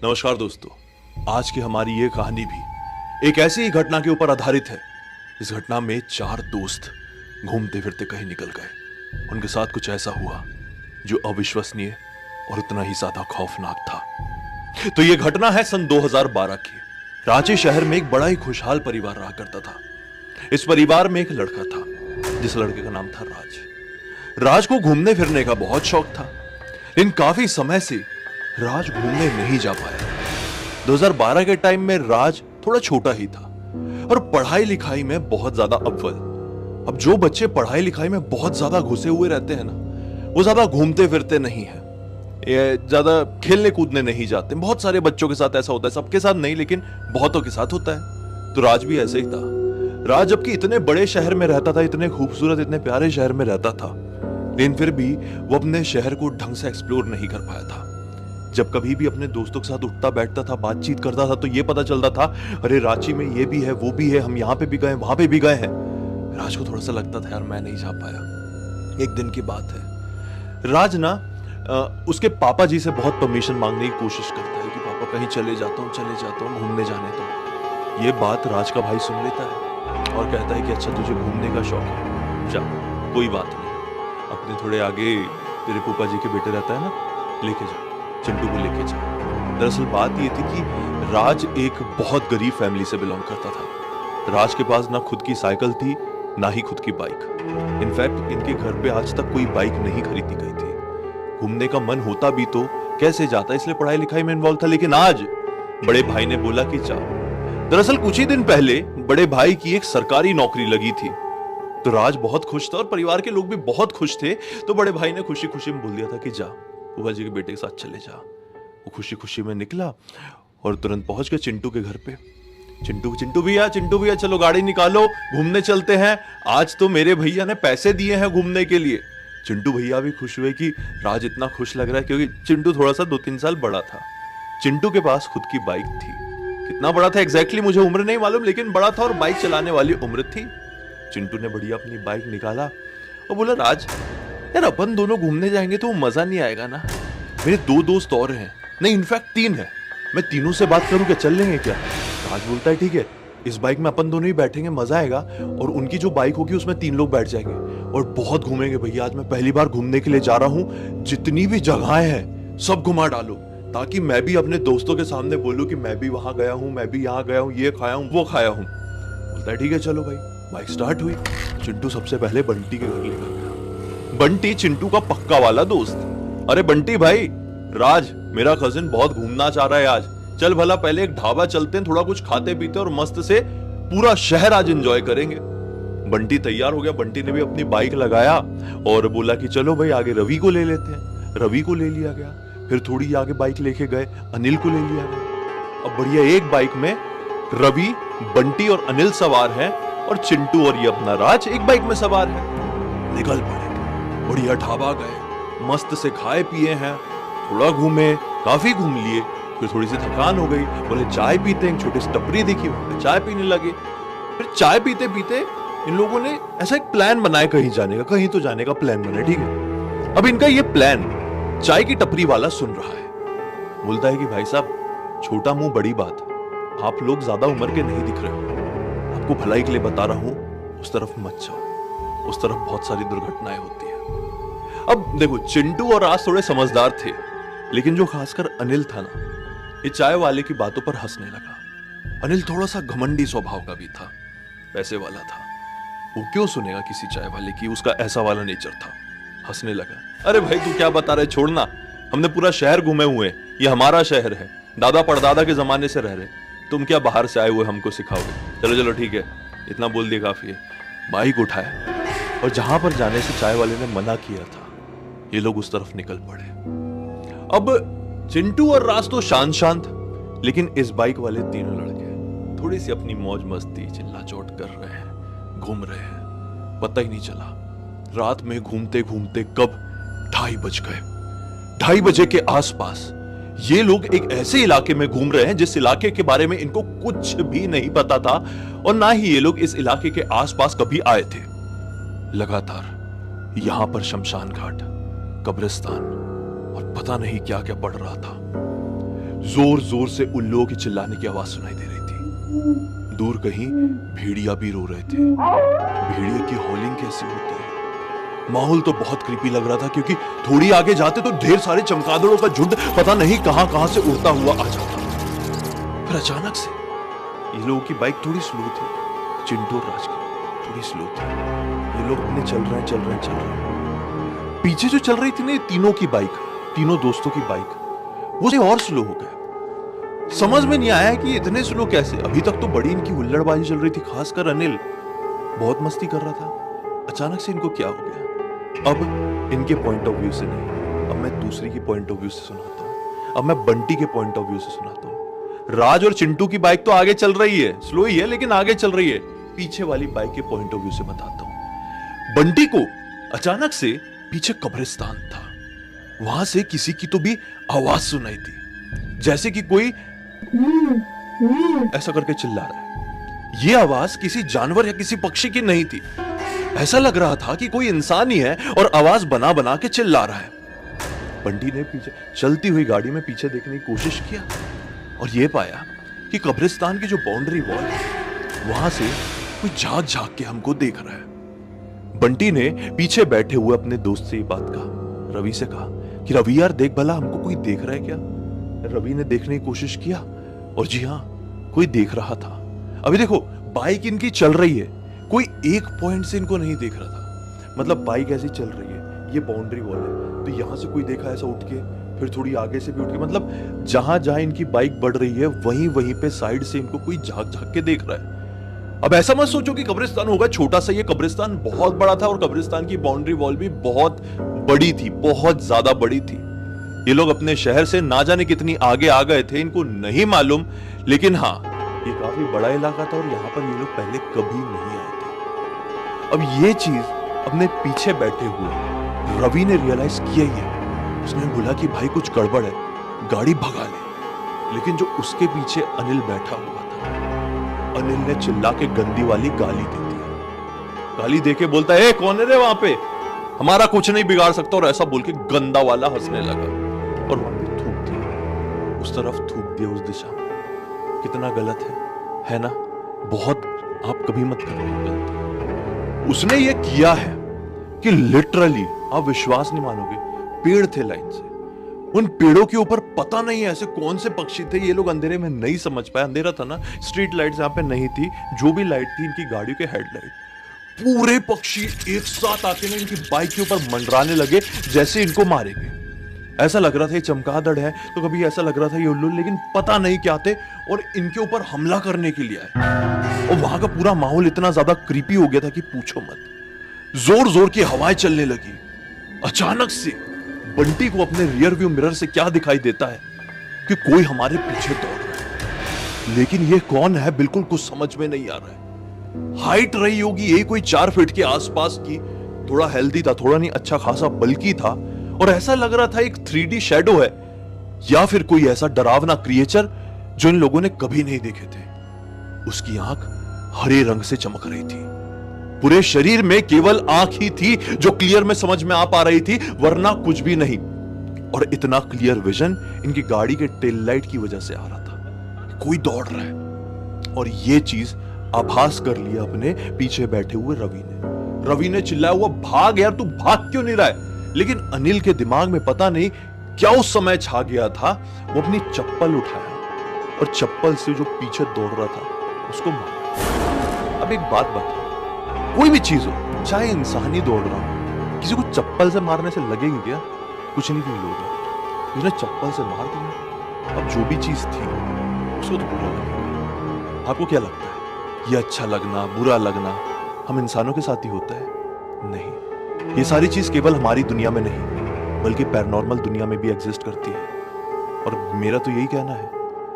नमस्कार दोस्तों, आज की हमारी ये कहानी भी एक ऐसी ही घटना के ऊपर आधारित है। इस घटना में 4 दोस्त घूमते फिरते कहीं निकल गए। उनके साथ कुछ ऐसा हुआ जो अविश्वसनीय और उतना ही ज्यादा खौफनाक था। तो ये घटना है सन 2012 की। रांची शहर में एक बड़ा ही खुशहाल परिवार रहा करता था। इस परिवार में एक लड़का था जिस लड़के का नाम था राज। राज को घूमने फिरने का बहुत शौक था, लेकिन काफी समय से राज घूमने नहीं जा पाया। 2012 के टाइम में राज थोड़ा छोटा ही था और पढ़ाई लिखाई में बहुत ज्यादा अव्वल। अब जो बच्चे पढ़ाई लिखाई में बहुत ज्यादा घुसे हुए रहते हैं ना, वो ज्यादा घूमते फिरते नहीं है, ये ज्यादा खेलने कूदने नहीं जाते। बहुत सारे बच्चों के साथ ऐसा होता है, सबके साथ नहीं लेकिन बहुतों के साथ होता है। तो राज भी ऐसे ही था। राज जबकि इतने बड़े शहर में रहता था, इतने खूबसूरत इतने प्यारे शहर में रहता था, लेकिन फिर भी वो अपने शहर को ढंग से एक्सप्लोर नहीं कर पाया था। जब कभी भी अपने दोस्तों के साथ उठता बैठता था, बातचीत करता था, तो ये पता चलता था अरे रांची में ये भी है, वो भी है, हम यहाँ पे भी गए, वहां पे भी गए हैं। राज को थोड़ा सा लगता था यार मैं नहीं जा पाया। एक दिन की बात है, राज ना उसके पापा जी से बहुत परमिशन मांगने की कोशिश करता है कि पापा कहीं चले जाता हूँ घूमने जाने दो। ये बात राज का भाई सुन लेता है और कहता है कि अच्छा तुझे घूमने का शौक है, जा कोई बात नहीं, अपने थोड़े आगे तेरे फूफा जी के बेटे रहता है ना, लेके जा, चिंटू को लेके जा। दरअसल बात ये थी कि राज एक बहुत गरीब फैमिली से बिलोंग करता था। राज के पास ना खुद की साइकिल थी ना ही खुद की बाइक। इनफैक्ट इनके घर पे आज तक कोई बाइक नहीं खरीदी गई थी। घूमने का मन होता भी तो कैसे जाता, इसलिए पढ़ाई लिखाई में इन्वॉल्व था। लेकिन आज बड़े भाई ने बोला कि जाओ। दरअसल कुछ ही दिन पहले बड़े भाई की एक सरकारी नौकरी लगी थी, तो राज बहुत खुश था और परिवार के लोग भी बहुत खुश थे। तो बड़े भाई ने खुशी खुशी में बोल दिया था कि जा फूफा जी के बेटे के साथ चले जा। वो खुशी खुशी में निकला और तुरंत पहुंच गया चिंटू के घर पे। चिंटू भैया चलो गाड़ी निकालो, घूमने चलते हैं। आज तो मेरे भैया ने पैसे दिए हैं घूमने के लिए। चिंटू भैया भी खुश हुए कि राज इतना खुश लग रहा है, क्योंकि चिंटू थोड़ा सा 2-3 साल बड़ा था। चिंटू के पास खुद की बाइक थी। कितना बड़ा था एग्जैक्टली मुझे उम्र नहीं मालूम, लेकिन बड़ा था और बाइक चलाने वाली उम्र थी। चिंटू ने बढ़िया अपनी बाइक निकाला और बोला राज यार अपन दोनों घूमने जाएंगे तो मजा नहीं आएगा ना। मेरे 2 दोस्त और हैं, नहीं इनफैक्ट 3 हैं, मैं तीनों से बात करूं क्या, चल लेंगे क्या? राज बोलता है ठीक है, इस बाइक में अपन दोनों ही बैठेंगे, मजा आएगा, और उनकी जो बाइक होगी उसमें 3 लोग बैठ जाएंगे और बहुत घूमेंगे भैया। आज मैं पहली बार घूमने के लिए जा रहा हूं, जितनी भी जगहें हैं सब घुमा डालो, ताकि मैं भी अपने दोस्तों के सामने बोलूं कि मैं भी वहां गया हूं, मैं भी यहाँ गया हूं, ये खाया हूं, वो खाया हूं। बोलता है ठीक है चलो भाई। बाइक स्टार्ट हुई। चिंटू सबसे पहले बंटी के घर लेकर गया। बंटी चिंटू का पक्का वाला दोस्त। अरे बंटी भाई, राज मेरा कजिन बहुत घूमना चाह रहा है आज, चल भला पहले एक ढाबा चलते हैं, थोड़ा कुछ खाते पीते और मस्त से पूरा शहर आज एंजॉय करेंगे। बंटी तैयार हो गया। बंटी ने भी अपनी बाइक लगाया और बोला कि चलो भाई आगे रवि को ले लेते हैं। रवि को ले लिया गया। फिर थोड़ी आगे बाइक लेके गए, अनिल को ले लिया गया। अब बढ़िया एक बाइक में रवि, बंटी और अनिल सवार हैं और चिंटू और ये अपना राज एक बाइक में सवार है। निकल पड़े, बढ़िया ढाबा गए, मस्त से खाए पिए हैं, थोड़ा घूमे, काफी घूम लिए। फिर थोड़ी सी थकान हो गई, बोले चाय पीते हैं। छोटी सी टपरी दिखी, वहां पे चाय पीने लगे। फिर चाय पीते पीते इन लोगों ने ऐसा एक प्लान बनाया कहीं जाने का, कहीं तो जाने का प्लान बना, ठीक है। अब इनका ये प्लान चाय की टपरी वाला सुन रहा है। बोलता है कि भाई साहब छोटा मुंह बड़ी बात, आप लोग ज्यादा उम्र के नहीं दिख रहे हो, आपको भलाई के लिए बता रहा हूं, उस तरफ मत जाओ, उस तरफ बहुत सारी दुर्घटनाएं होती है। अब देखो चिंटू और राज थोड़े समझदार थे, लेकिन जो खासकर अनिल था ना, ये चाय वाले की बातों पर हंसने लगा। अनिल थोड़ा सा घमंडी स्वभाव का भी था, पैसे वाला था, वो क्यों सुनेगा किसी चाय वाले की, उसका ऐसा वाला नेचर था। हंसने लगा, अरे भाई तू क्या बता रहे, छोड़ना, हमने पूरा शहर घूमे हुए, ये हमारा शहर है, दादा परदादा के जमाने से रह रहे, तुम क्या बाहर से आए हुए हमको सिखाओगे, चलो चलो ठीक है, इतना बोल दिया काफी है। बाइक उठाया और जहां पर जाने से चाय वाले ने मना किया था, ये लोग उस तरफ निकल पड़े। अब चिंटू और राज तो शांत शांत, लेकिन इस बाइक वाले तीनों लड़के थोड़ी सी अपनी मौज मस्ती चिल्ला चोट कर रहे हैं, घूम रहे हैं, पता ही नहीं चला। रात में घूमते घूमते कब 2:30 बज गए। 2:30 बजे के आसपास ये लोग एक ऐसे इलाके में घूम रहे हैं जिस इलाके के बारे में इनको कुछ भी नहीं पता था, और ना ही ये लोग इस इलाके के आसपास कभी आए थे। लगातार यहां पर शमशान घाट, कब्रिस्तान और पता नहीं क्या क्या पड़ रहा था। जोर जोर से उल्लुओं की चिल्लाने की आवाज सुनाई दे रही थी। दूर कहीं भेड़िया भी रो रहे थे। भेड़िया की हॉलिंग कैसी होती है। माहौल तो बहुत क्रीपी लग रहा था, क्योंकि थोड़ी आगे जाते तो ढेर सारे चमगादड़ों का झुंड पता नहीं कहां कहां से उड़ता हुआ आ जाता। फिर अचानक से ये लोगों की बाइक थोड़ी स्लो थी, चिंटू और राज की थोड़ी स्लो थी। ये लोग अपने चल रहे हैं। पीछे जो चल रही थी ना तीनों की बाइक, तीनों दोस्तों की बाइक, वो से और स्लो हो गया। समझ में नहीं आया कि इतने स्लो कैसे। अभी तक तो बड़ी इनकी हुल्लड़बाजी चल रही थी, खासकर अनिल बहुत मस्ती कर रहा था। अचानक से इनको क्या हो गया। अब इनके पॉइंट ऑफ व्यू से नहीं, अब मैं दूसरी की पॉइंट ऑफ व्यू से सुनाता हूं। अब मैं बंटी के पॉइंट ऑफ व्यू से सुनाता हूं। राज और चिंटू की बाइक तो आगे चल रही है, स्लो ही है लेकिन आगे चल रही है। पीछे वाली बाइक के पॉइंट ऑफ व्यू से बताता हूं। बंटी को अचानक से पीछे कब्रिस्तान था, वहां से किसी की तो भी आवाज सुनाई थी, जैसे कि कोई ऐसा करके चिल्ला रहा है। यह आवाज किसी जानवर या किसी पक्षी की नहीं थी। ऐसा लग रहा था कि कोई इंसान ही है और आवाज बना बना के चिल्ला रहा है। बंटी ने पीछे चलती हुई गाड़ी में पीछे देखने की कोशिश किया और यह पाया कि कब्रिस्तान की जो बाउंड्री वॉल है, वहां से कोई झांक झांक के हमको देख रहा है। बंटी ने पीछे बैठे हुए अपने दोस्त से ये बात कहा, रवि से कहा कि रवि यार देख भला हमको कोई देख रहा है क्या। रवि ने देखने की कोशिश किया और जी हां, कोई देख रहा था। अभी देखो बाइक इनकी चल रही है, कोई एक पॉइंट से इनको नहीं देख रहा था। मतलब बाइक ऐसी चल रही है, ये बाउंड्री वॉल है, तो यहां से कोई देखा ऐसा उठ के, फिर थोड़ी आगे से भी उठ के, मतलब जहां जहां इनकी बाइक बढ़ रही है वहीं वहीं पे साइड से इनको कोई झांक झांक के देख रहा है। अब ऐसा मत सोचो कि कब्रिस्तान होगा छोटा सा, ये कब्रिस्तान बहुत बड़ा था और कब्रिस्तान की बाउंड्री वॉल भी बहुत बड़ी थी, बहुत ज्यादा बड़ी थी। ये लोग अपने शहर से ना जाने कितनी आगे आ गए थे, इनको नहीं मालूम, लेकिन हाँ ये काफी बड़ा इलाका था और यहाँ पर ये लोग पहले कभी नहीं आए थे। अब ये चीज अपने पीछे बैठे हुए रवि ने रियलाइज किया ही है। उसने बोला कि भाई कुछ गड़बड़ है, गाड़ी भगा ले। लेकिन जो उसके पीछे अनिल बैठा हुआ था, अनिल ने चिल्ला के गंदी वाली गाली दे दी। गाली देके बोलता है, कौन है रे वहां पे, हमारा कुछ नहीं बिगाड़ सकता, और ऐसा बोल के गंदा वाला हंसने लगा और वहां पे थूक दिया, उस तरफ थूक दिया, उस दिशा में। कितना गलत है ना। बहुत, आप कभी मत करिए गलती। उसने ये किया है कि लिटरली आप विश्वास नहीं मानोगे, पेड़ थे लाइन से, उन पेड़ों के ऊपर पता नहीं ऐसे कौन से पक्षी थे, ये लोग अंधेरे में नहीं समझ पाए। अंधेरा था ना, स्ट्रीट लाइट्स यहाँ पे नहीं थी, जो भी लाइट थी इनकी गाड़ियों के हेडलाइट। पूरे पक्षी एक साथ आके ना इनकी बाइक के ऊपर मंडराने लगे जैसे इनको मारेंगे। ऐसा लग रहा था ये चमगादड़ है, तो कभी ऐसा लग रहा था ये उल्लू, लेकिन पता नहीं क्या थे और इनके ऊपर हमला करने के लिए आए। और वहां का पूरा माहौल इतना ज्यादा क्रीपी हो गया था कि पूछो मत। जोर जोर की हवाएं चलने लगी। अचानक से बंटी को अपने रियर व्यू मिरर से क्या दिखाई देता है कि कोई हमारे पीछे दौड़ रहा है, लेकिन ये कौन है बिल्कुल कुछ समझ में नहीं आ रहा है। हाइट रही होगी यही कोई 4 फीट के आसपास की, थोड़ा हेल्दी था, थोड़ा नहीं, अच्छा खासा बल्कि था, और ऐसा लग रहा था एक 3D शैडो है या फिर कोई ऐसा डरावना क्रिएचर जो इन लोगों ने कभी नहीं देखे थे। उसकी आंख हरे रंग से चमक रही थी, पूरे शरीर में केवल आंख ही थी जो क्लियर में समझ में आ पा रही थी, वरना कुछ भी नहीं। और इतना क्लियर विजन इनकी गाड़ी के टेल लाइट की वजह से आ रहा था, कोई दौड़ रहा है। और यह चीज आभास कर लिया अपने पीछे बैठे हुए रवि ने। रवि ने चिल्लाया हुआ, भाग यार, तू भाग क्यों नहीं रहा है। लेकिन अनिल के दिमाग में पता नहीं क्या उस समय छा गया था, वो अपनी चप्पल उठाया और चप्पल से जो पीछे दौड़ रहा था उसको मारा। अब एक बात बता, कोई भी चीज हो, चाहे इंसान ही दौड़ रहा हो, किसी को चप्पल से मारने से लगेगी क्या, कुछ नहीं फील होगा। उसने चप्पल से मार दिया। अब जो भी चीज थी उसको तो बुरा लगेगा। आपको क्या लगता है, ये अच्छा लगना, बुरा लगना हम इंसानों के साथ ही होता है? नहीं, ये सारी चीज केवल हमारी दुनिया में नहीं बल्कि पैरानॉर्मल दुनिया में भी एग्जिस्ट करती है। और मेरा तो यही कहना है,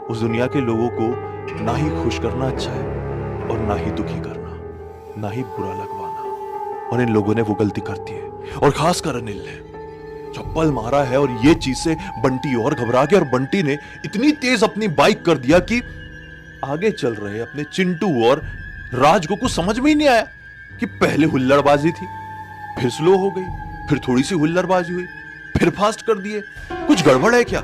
उस दुनिया के लोगों को ना ही खुश करना अच्छा है और ना ही दुखी करना, ना ही बुरा लगवाना। और इन लोगों ने वो गलती करती है, और खासकर अनिल ने चप्पल मारा है। और ये चीज से बंटी और घबरा गया, और बंटी ने इतनी तेज अपनी बाइक कर दिया कि आगे चल रहे अपने चिंटू और राज को कुछ समझ में ही नहीं आया कि पहले हुल्लड़बाजी थी, फिर स्लो हो गई, फिर थोड़ी सी हुल्लड़बाजी हुई, फिर फास्ट कर दिए। कुछ गड़बड़ है क्या?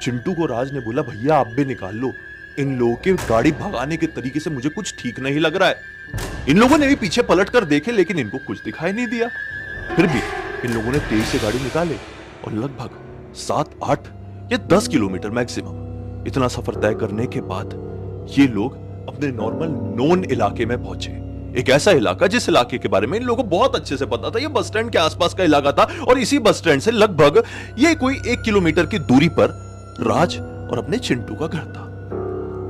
चिंटू को राज ने बोला, भैया आप भी निकाल लो, इन लोगों के गाड़ी भगाने के तरीके से मुझे कुछ ठीक नहीं लग रहा है। इन लोगों ने भी पीछे पलट कर देखे लेकिन इनको कुछ दिखाई नहीं दिया। फिर भी इन लोगों ने तेज से गाड़ी निकाले और लगभग 7-8 या 10 किलोमीटर मैक्सिमम इतना सफर तय करने के बाद ये लोग अपने नॉर्मल नोन इलाके में पहुंचे। एक ऐसा इलाका जिस इलाके के बारे में इन लोगों को बहुत अच्छे से पता था। ये बस स्टैंड के आसपास का इलाका था और इसी बस स्टैंड से लगभग ये कोई 1 किलोमीटर की दूरी पर राज और अपने चिंटू का घर था।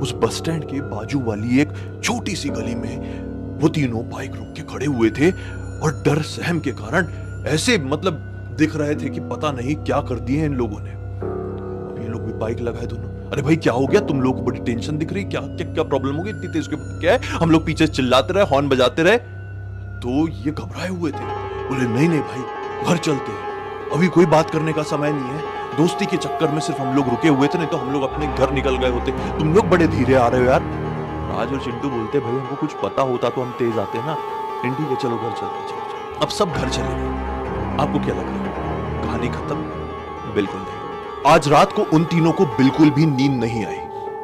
उस बस स्टैंड के बाजू वाली एक छोटी सी गली में वो तीनों बाइक रोक के खड़े हुए थे और डर सहम के कारण ऐसे मतलब दिख रहे थे कि पता नहीं क्या कर दिए इन लोगों ने। अब ये लोग भी बाइक लगाए दोनों। अरे भाई क्या हो गया, तुम लोगों को बड़ी टेंशन दिख रही, क्या क्या क्या प्रॉब्लम होगी इतनी तेज? क्या है? हम लोग पीछे चिल्लाते रहे, हॉर्न बजाते रहे तो ये घबराए हुए थे। बोले नहीं नहीं भाई घर चलते हैं, अभी कोई बात करने का समय नहीं है। दोस्ती के चक्कर में सिर्फ हम लोग रुके हुए थे, नहीं तो हम लोग अपने घर निकल गए होते। तुम लोग बड़े धीरे आ रहे हो यार। राज और चिंटू बोलते भाई हमको कुछ पता होता तो हम तेज आते ना। ठीक है चलो घर चलते। चलो अब सब घर चले गए। आपको क्या लग रहा है कहानी खत्म? बिल्कुल नहीं। आज रात को उन तीनों को बिल्कुल भी नींद नहीं आई।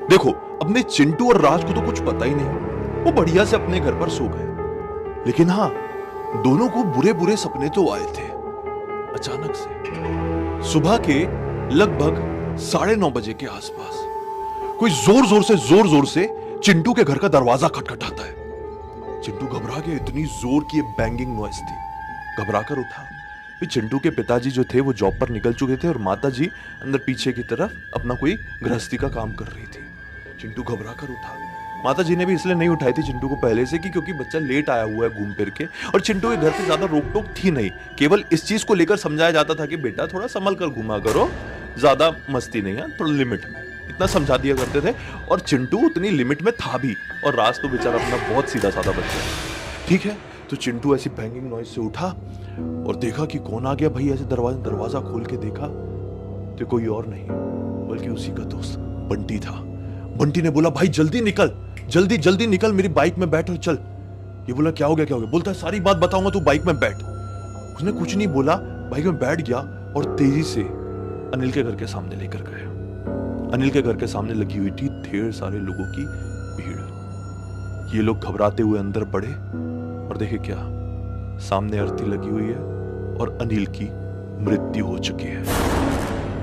देखो अपने चिंटू और राज को तो कुछ पता ही नहीं, वो बढ़िया से अपने घर पर सो गए। लेकिन हाँ दोनों को बुरे बुरे सपने तो आए थे। अचानक से सुबह के लगभग 9:30 बजे के आसपास कोई जोर जोर से चिंटू के घर का दरवाजा खटखटाता है। चिंटू घबरा गया, इतनी जोर की बैंगिंग नॉइज थी। घबरा कर उठा। फिर चिंटू के पिताजी जो थे वो जॉब पर निकल चुके थे और माता जी अंदर पीछे की तरफ अपना कोई गृहस्थी का काम कर रही थी। चिंटू घबरा कर उठा। माता जी ने भी इसलिए नहीं उठाई थी चिंटू को पहले से कि क्योंकि बच्चा लेट आया हुआ है घूम फिर के, और चिंटू के घर पे ज्यादा रोक टोक थी नहीं। केवल इस चीज को लेकर समझाया जाता था कि बेटा थोड़ा संभल कर घुमा करो, ज्यादा मस्ती नहीं है, थोड़ा लिमिट में, इतना समझा दिया करते थे। और चिंटू उतनी लिमिट में था भी, और राज तो बेचारा अपना बहुत सीधा साधा बच्चा है। ठीक है तो चिंटू ऐसी बैंगिंग नॉइज से उठा और देखा कि कौन आ गया। भाई ऐसे दरवाजा खोल के देखा तो कोई और नहीं बल्कि उसी का दोस्त बंटी था। बंटी ने बोला भाई जल्दी निकल, जल्दी निकल, मेरी बाइक में बैठ और चल। ये बोला क्या हो गया? बोलता है सारी बात बताऊंगा, तू बाइक में बैठ। उसने कुछ नहीं बोला, बाइक में बैठ गया और तेजी से अनिल के घर के सामने लेकर गया। अनिल के घर के सामने लगी हुई थी ढेर सारे लोगों की भीड़। ये लोग घबराते हुए अंदर बढ़े और देखे क्या, सामने आरती लगी हुई है और अनिल की मृत्यु हो चुकी है।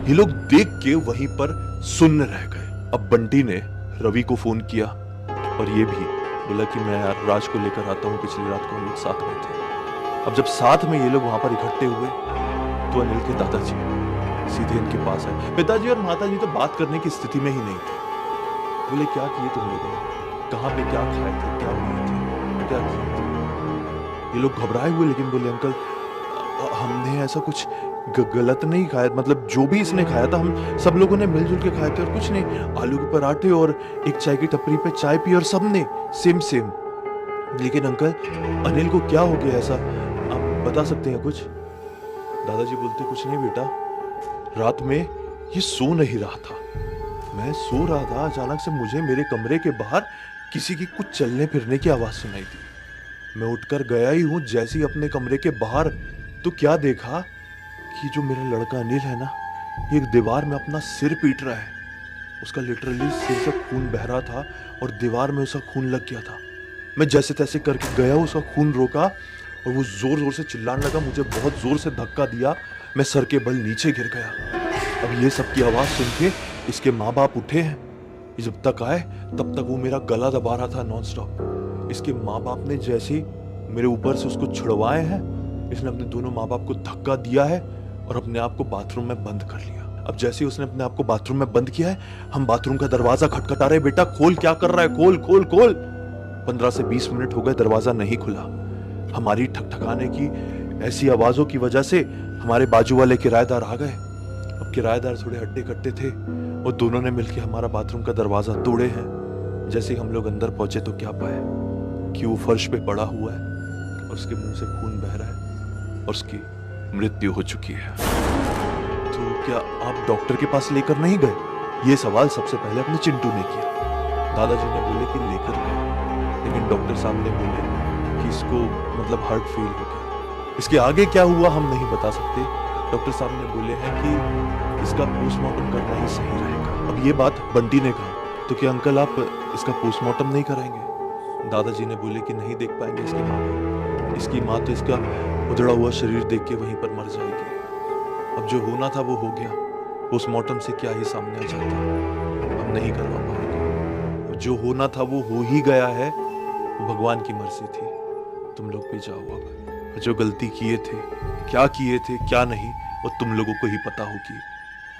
ये लोग देख के वहीं पर सुन्न रह गए। अब बंटी ने रवि को फोन किया और ये भी बोला कि मैं यार राज को लेकर आता हूँ, पिछली रात को हम लोग साथ में थे। अब जब साथ में ये लोग वहां पर इकट्ठे हुए तो अनिल के दादाजी सीधे इनके पास आए। पिताजी और माताजी तो बात करने की स्थिति में ही नहीं थे। बोले क्या किए तुम लोगों ने, कहाँ पे क्या खाए थे, क्या पिए थे, क्या किए थे? ये लोग घबराए हुए लेकिन बोले अंकल हमने ऐसा कुछ गलत नहीं खाया, मतलब जो भी इसने खाया था हम सब लोगों ने मिलजुल के खाए थे और कुछ नहीं, आलू के पराठे और एक चाय की टपरी पे चाय पी और सबने सेम। लेकिन अंकल अनिल को क्या हो गया ऐसा, आप बता सकते हैं कुछ? दादाजी बोलते कुछ नहीं बेटा, रात में ये सो नहीं रहा था, मैं सो रहा था, अचानक से मुझे मेरे कमरे के बाहर किसी की कुछ चलने फिरने की आवाज सुनाई दी। मैं उठकर गया ही हूं जैसे ही अपने कमरे के बाहर, तो क्या देखा कि जो मेरा लड़का अनिल है ना, ये एक दीवार में अपना सिर पीट रहा है। उसका लिटरली सिर से खून बह रहा था और दीवार में उसका खून लग गया था। मैं जैसे तैसे करके गया, उसका खून रोका और वो जोर से चिल्लाने लगा, मुझे बहुत जोर से धक्का दिया, मैं सर के बल नीचे गिर गया। अब ये सब की आवाज सुन के इसके माँ बाप उठे हैं। ये जब तक आए तब तक वो मेरा गला दबा रहा था नॉन स्टॉप। इसके माँ बाप ने जैसे मेरे ऊपर से उसको छुड़वाए हैं, इसने अपने दोनों माँ बाप को धक्का दिया है और अपने आप को बाथरूम में बंद कर लिया। अब जैसे ही उसने अपने आप को बाथरूम में बंद किया है, हम बाथरूम का दरवाजा खटखटा रहे, बेटा खोल, क्या कर रहा है, खोल खोल खोल। 15 से 20 मिनट हो गए, दरवाजा नहीं खुला। हमारी ठकठकाने की ऐसी आवाजों की वजह से हमारे बाजू वाले किराएदार आ गए। अब किराएदार थोड़े हट्टे कट्टे थे, वो दोनों ने मिलकर हमारा बाथरूम का दरवाजा तोड़े हैं। जैसे ही हम लोग अंदर पहुंचे तो क्या पाए कि वो फर्श पे पड़ा हुआ है और उसके मुंह से खून बह रहा है और उसकी मृत्यु हो चुकी है। तो क्या आप डॉक्टर के पास लेकर नहीं गए? ये सवाल सबसे पहले अपने चिंटू ने किया। दादाजी ने बोले कि लेकर गए, लेकिन डॉक्टर साहब ने बोले कि इसको मतलब हार्ट फेल हो गया। इसके आगे क्या हुआ हम नहीं बता सकते। डॉक्टर साहब ने बोले हैं कि इसका पोस्टमार्टम करना ही सही रहेगा। अब ये बात बंटी ने कहा, तो क्या अंकल आप इसका पोस्टमार्टम नहीं कराएंगे? दादाजी ने बोले कि नहीं देख पाएंगे इसकी माँ को। इसकी माँ तो इसका उजड़ा हुआ शरीर देख के वहीं पर मर जाएगी। अब जो होना था वो हो गया, पोस्टमार्टम से क्या ही सामने आ जाता, अब नहीं करवा पाएंगे। जो होना था वो हो ही गया है, वो भगवान की मर्जी थी। तुम लोग भी जाओ अब। जो गलती किए थे, क्या नहीं, वो तुम लोगों को ही पता होगी।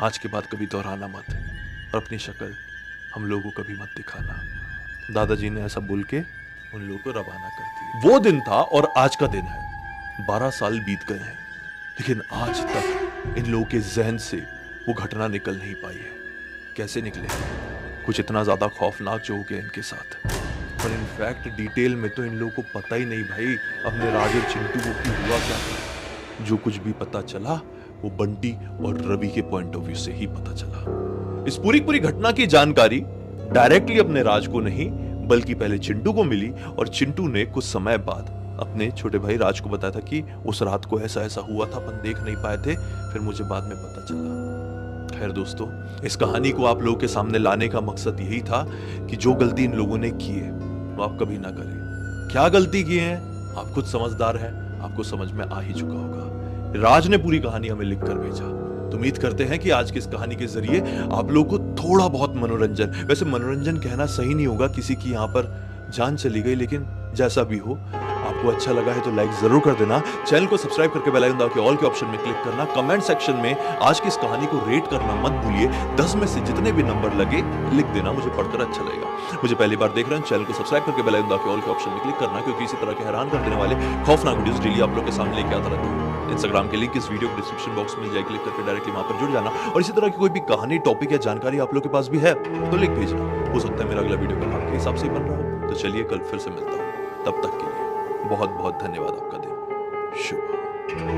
आज के बाद कभी दोहराना मत, और अपनी शक्ल हम लोगों को कभी मत दिखाना। दादाजी ने ऐसा बोल के उन लोगों को रवाना कर दिया। वो दिन था और आज का दिन है। 12 साल बीत गए हैं, लेकिन आज तक इन लोगों के जहन से वो घटना निकल नहीं पाई है। कैसे निकले? कुछ इतना ज्यादा खौफनाक जो हो गया इनके साथ। और इनफैक्ट डिटेल में तो इन लोगों को पता ही नहीं भाई अपने राज और चिंटू को कि हुआ क्या था। जो कुछ भी पता चला वो बंटी और रवि के पॉइंट ऑफ व्यू से ही पता चला। इस पूरी घटना की जानकारी डायरेक्टली अपने राज को नहीं, बल्कि पहले चिंटू को मिली, और चिंटू ने कुछ समय बाद अपने छोटे भाई राज को बताया था कि उस रात को ऐसा ऐसा हुआ था, अपन देख नहीं पाए थे, फिर मुझे बाद में पता चला। खैर दोस्तों, इस कहानी को आप लोगों के सामने लाने का मकसद यही था कि जो गलती इन लोगों ने की है वो आप कभी ना करें। क्या गलती की है आप खुद समझदार हैं, आपको समझ में आ ही चुका होगा। राज ने पूरी कहानी हमें लिख कर भेजा। तो उम्मीद करते हैं कि आज की इस कहानी के जरिए आप लोगों को थोड़ा बहुत मनोरंजन, वैसे मनोरंजन कहना सही नहीं होगा, किसी की यहाँ पर जान चली गई, लेकिन जैसा भी हो, आपको अच्छा लगा है तो लाइक जरूर कर देना। चैनल को सब्सक्राइब करके बेल आइकन दबा के ऑल के ऑप्शन में क्लिक करना। कमेंट सेक्शन में आज की इस कहानी को रेट करना मत भूलिए। 10 में से जितने भी नंबर लगे लिख देना, मुझे पढ़कर अच्छा लगेगा। मुझे पहली बार देख रहे हैं, चैनल को सब्सक्राइब करके बेल आइकन दबा के ऑल के ऑप्शन में क्लिक करना, क्योंकि इसी तरह के हैरान कर देने वाले खौफनाक वीडियोस डेली आप लोग के सामने लेके आता रहता हूँ। इंस्टाग्राम के लिंक इस वीडियो के डिस्क्रिप्शन बॉक्स में जाए, क्लिक करके डायरेक्टली वहां पर जुड़ जाना। और इसी तरह की कोई भी कहानी, टॉपिक या जानकारी आप लोग के पास भी है तो लिख भेजना। हो सकता है मेरा अगला वीडियो कल आपके हिसाब से बन रहा हो। तो चलिए कल फिर से मिलता हूँ, तब तक के लिए बहुत बहुत धन्यवाद। आपका दिन शुभ हो।